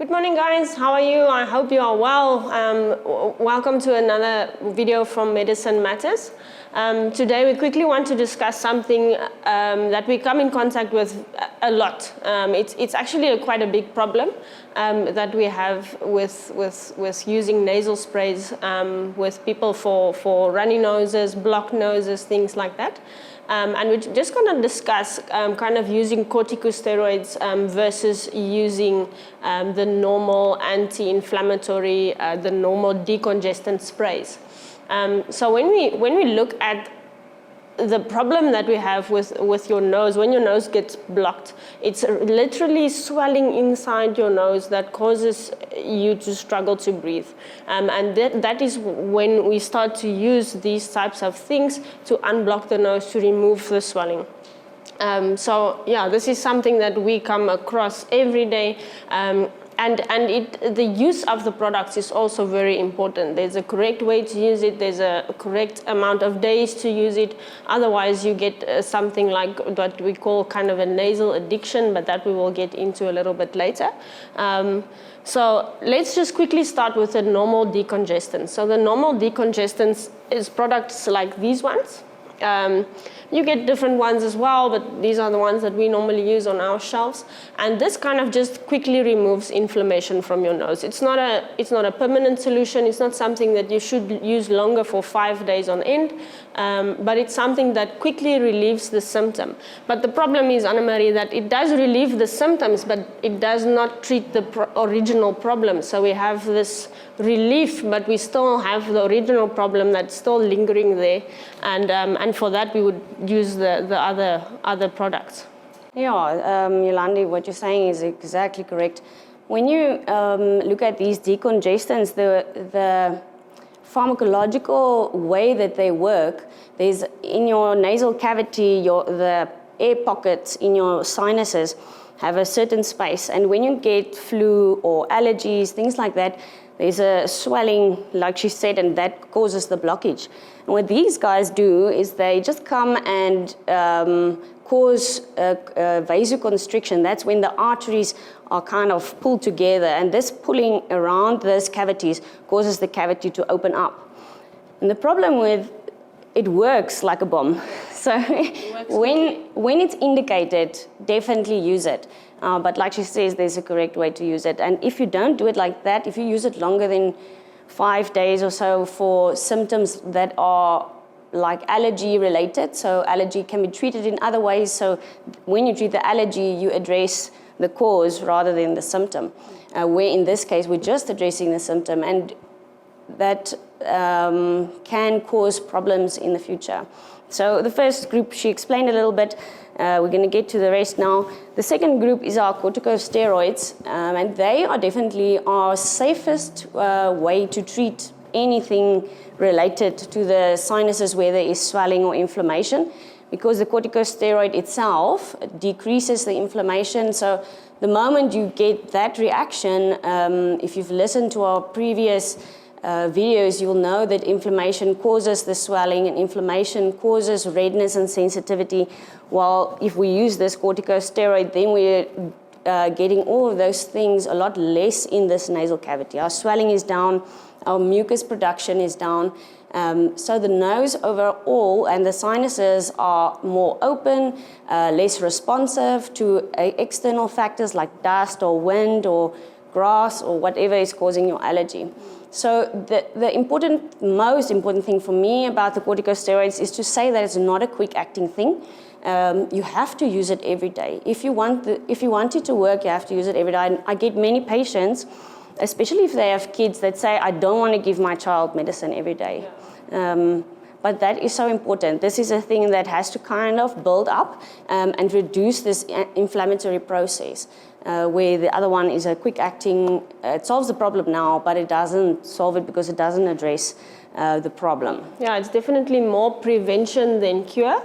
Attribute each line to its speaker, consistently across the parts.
Speaker 1: Good morning, guys. How are you? I hope you are well. Welcome to another video from Medicine Matters. Today we quickly want to discuss something that we come in contact with a lot. It's actually quite a big problem that we have with using nasal sprays with people for runny noses, blocked noses, things like that. And we're just going to discuss kind of using corticosteroids versus using the normal anti-inflammatory, the normal decongestant sprays. So when we look at the problem that we have with your nose, when your nose gets blocked, it's literally swelling inside your nose that causes you to struggle to breathe. And that is when we start to use these types of things to unblock the nose, to remove the swelling. So yeah, this is something that we come across every day. And the use of the products is also very important. There's a correct way to use it. There's a correct amount of days to use it. Otherwise, you get something like what we call kind of a nasal addiction, but that we will get into a little bit later. So let's just quickly start with the normal decongestants. So the normal decongestants is products like these ones. You get different ones as well, but these are the ones that we normally use on our shelves. And this kind of just quickly removes inflammation from your nose. It's not a permanent solution. It's not something that you should use longer for 5 days on end, but it's something that quickly relieves the symptom. But the problem is, Anna-Marie, that it does relieve the symptoms, but it does not treat the original problem. So we have this relief, but we still have the original problem that's still lingering there. And for that, we would use the other products.
Speaker 2: Yeah, Yolandi, what you're saying is exactly correct. When you look at these decongestants, the pharmacological way that they work, there's in your nasal cavity, the air pockets in your sinuses have a certain space. And when you get flu or allergies, things like that, there's a swelling, like she said, and that causes the blockage. And what these guys do is they just come and cause vasoconstriction. That's when the arteries are kind of pulled together, and this pulling around those cavities causes the cavity to open up. And the problem with it works like a bomb. So when it's indicated, definitely use it. But like she says, there's a correct way to use it. And if you don't do it like that, if you use it longer than 5 days or so for symptoms that are like allergy related, so allergy can be treated in other ways. So when you treat the allergy, you address the cause rather than the symptom. Where in this case, we're just addressing the symptom, and that can cause problems in the future. So the first group, she explained a little bit. We're going to get to the rest now. The second group is our corticosteroids, and they are definitely our safest way to treat anything related to the sinuses where there is swelling or inflammation, because the corticosteroid itself decreases the inflammation. So the moment you get that reaction, if you've listened to our previous videos, you'll know that inflammation causes the swelling, and inflammation causes redness and sensitivity. While if we use this corticosteroid, then we're getting all of those things a lot less in this nasal cavity. Our swelling is down, our mucus production is down, so the nose overall and the sinuses are more open, less responsive to external factors like dust or wind or grass or whatever is causing your allergy. So the most important thing for me about the corticosteroids is to say that it's not a quick-acting thing. You have to use it every day. If you want it to work, you have to use it every day. And I get many patients, especially if they have kids, that say, I don't want to give my child medicine every day. But that is so important. This is a thing that has to kind of build up and reduce this inflammatory process. Where the other one is a quick acting, it solves the problem now, but it doesn't solve it because it doesn't address the problem.
Speaker 1: Yeah, it's definitely more prevention than cure.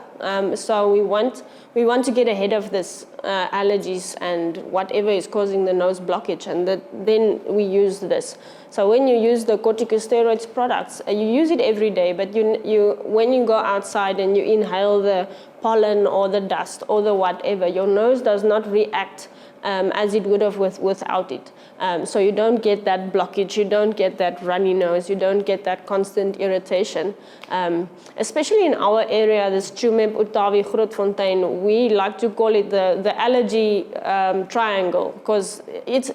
Speaker 1: So we want to get ahead of this allergies and whatever is causing the nose blockage, and then we use this. So when you use the corticosteroids products, you use it every day, but when you go outside and you inhale the pollen or the dust or the whatever, your nose does not react as it would have without it. So you don't get that blockage, you don't get that runny nose, you don't get that constant irritation. Especially in our area, this Tsumeb, Otavi, Grootfontein, we like to call it the allergy triangle, because it's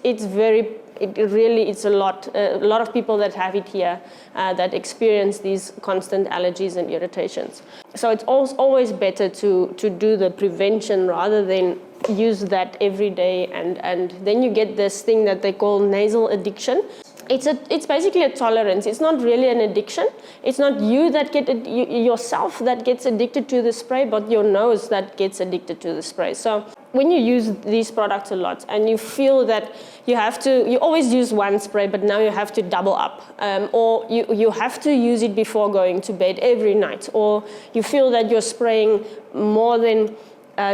Speaker 1: a lot of people that have it here that experience these constant allergies and irritations. So it's always better to do the prevention rather than use that every day, and then you get this thing that they call nasal addiction. It's basically a tolerance. It's not really an addiction. It's not you that yourself that gets addicted to the spray, but your nose that gets addicted to the spray. So when you use these products a lot and you feel that you always use one spray, but now you have to double up, or you have to use it before going to bed every night, or you feel that you're spraying more than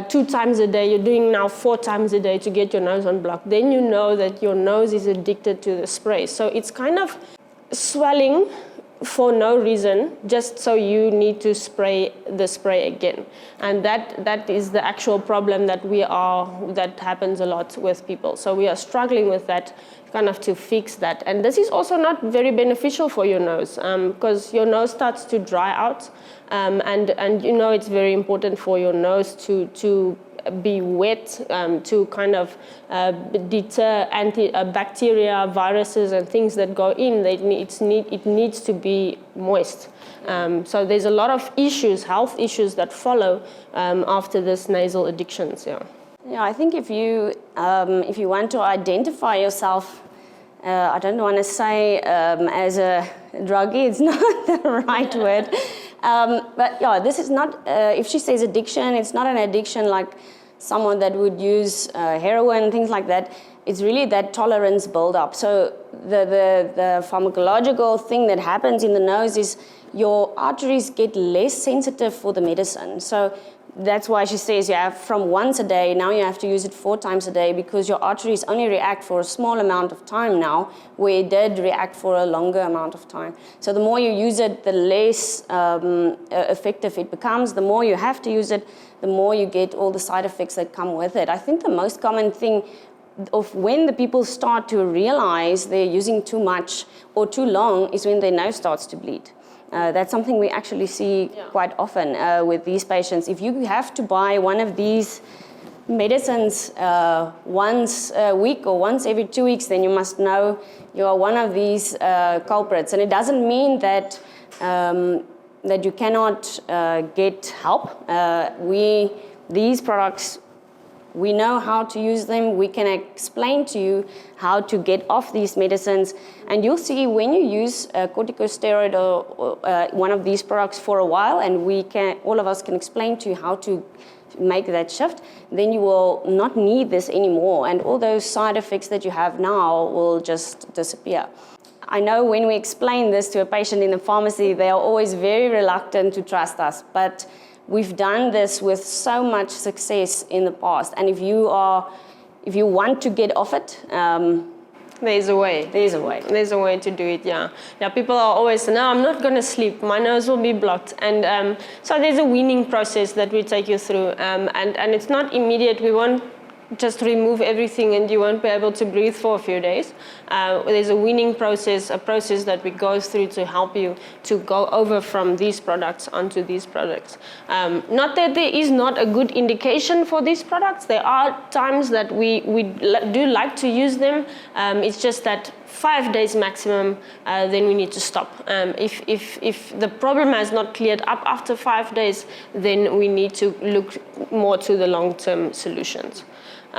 Speaker 1: 2 times a day, you're doing now 4 times a day to get your nose unblocked, then you know that your nose is addicted to the spray. So it's kind of swelling for no reason, just so you need to spray the spray again. And that is the actual problem that happens a lot with people. So we are struggling with that, kind of to fix that. And this is also not very beneficial for your nose, because your nose starts to dry out, and it's very important for your nose to be wet, to kind of deter bacteria, viruses, and things that go in. It needs to be moist. So there's a lot of health issues that follow after this nasal addictions. Yeah.
Speaker 2: Yeah, I think if you want to identify yourself, I don't want to say as a druggie, it's not the right word. But yeah, this is not, if she says addiction, it's not an addiction like someone that would use heroin, things like that. It's really that tolerance build-up. So the pharmacological thing that happens in the nose is your arteries get less sensitive for the medicine. So that's why she says you have from once a day, now you have to use it 4 times a day, because your arteries only react for a small amount of time now, where it did react for a longer amount of time. So the more you use it, the less effective it becomes. The more you have to use it, the more you get all the side effects that come with it. I think the most common thing of when the people start to realize they're using too much or too long is when their nose starts to bleed. That's something we actually see quite often with these patients. If you have to buy one of these medicines once a week or once every 2 weeks, then you must know you are one of these culprits. And it doesn't mean that that you cannot get help. These products, we know how to use them. We can explain to you how to get off these medicines. And you'll see when you use a corticosteroid or one of these products for a while, and all of us can explain to you how to make that shift, then you will not need this anymore. And all those side effects that you have now will just disappear. I know when we explain this to a patient in the pharmacy, they are always very reluctant to trust us. But we've done this with so much success in the past, and if you want to get off it,
Speaker 1: there's a way.
Speaker 2: There's a way.
Speaker 1: There's a way to do it. Yeah. People are always, no, I'm not going to sleep. My nose will be blocked, and so there's a weaning process that we take you through, and it's not immediate. We won't just remove everything and you won't be able to breathe for a few days. There's a weaning process, a process that we go through to help you to go over from these products onto these products. Not that there is not a good indication for these products. There are times that we do like to use them. It's just that 5 days maximum, then we need to stop. If the problem has not cleared up after 5 days, then we need to look more to the long-term solutions.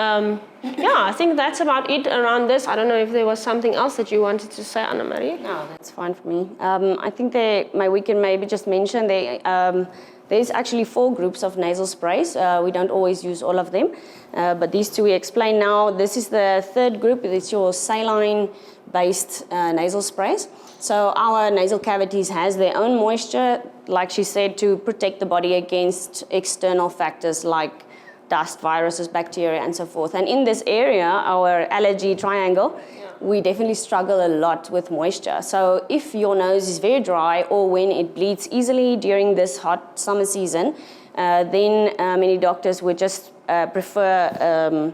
Speaker 1: I think that's about it around this. I don't know if there was something else that you wanted to say, Anna-Marie.
Speaker 2: No, that's fine for me. I think we can maybe just mention there's actually 4 groups of nasal sprays. We don't always use all of them, but these 2 we explain now. This is the 3rd group. It's your saline-based nasal sprays. So our nasal cavities has their own moisture, like she said, to protect the body against external factors like dust, viruses, bacteria, and so forth. And in this area, our allergy triangle, we definitely struggle a lot with moisture. So if your nose is very dry or when it bleeds easily during this hot summer season, then many doctors would just prefer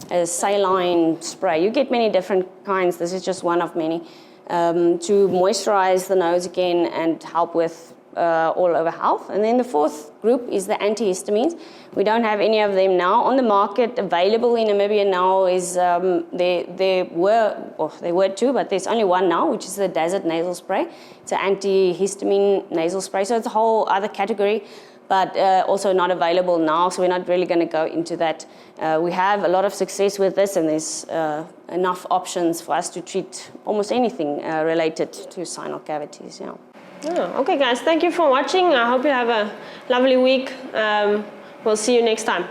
Speaker 2: a saline spray. You get many different kinds. This is just one of many. To moisturize the nose again and help with all over health. And then the fourth group is the antihistamines. We don't have any of them now on the market. Available in Namibia now is there were two, but there's only one now, which is the Desert nasal spray. It's an antihistamine nasal spray, so it's a whole other category, but also not available now, so we're not really going to go into that. We have a lot of success with this, and there's enough options for us to treat almost anything related to sinal cavities. Yeah.
Speaker 1: Oh, okay, guys, thank you for watching. I hope you have a lovely week. We'll see you next time.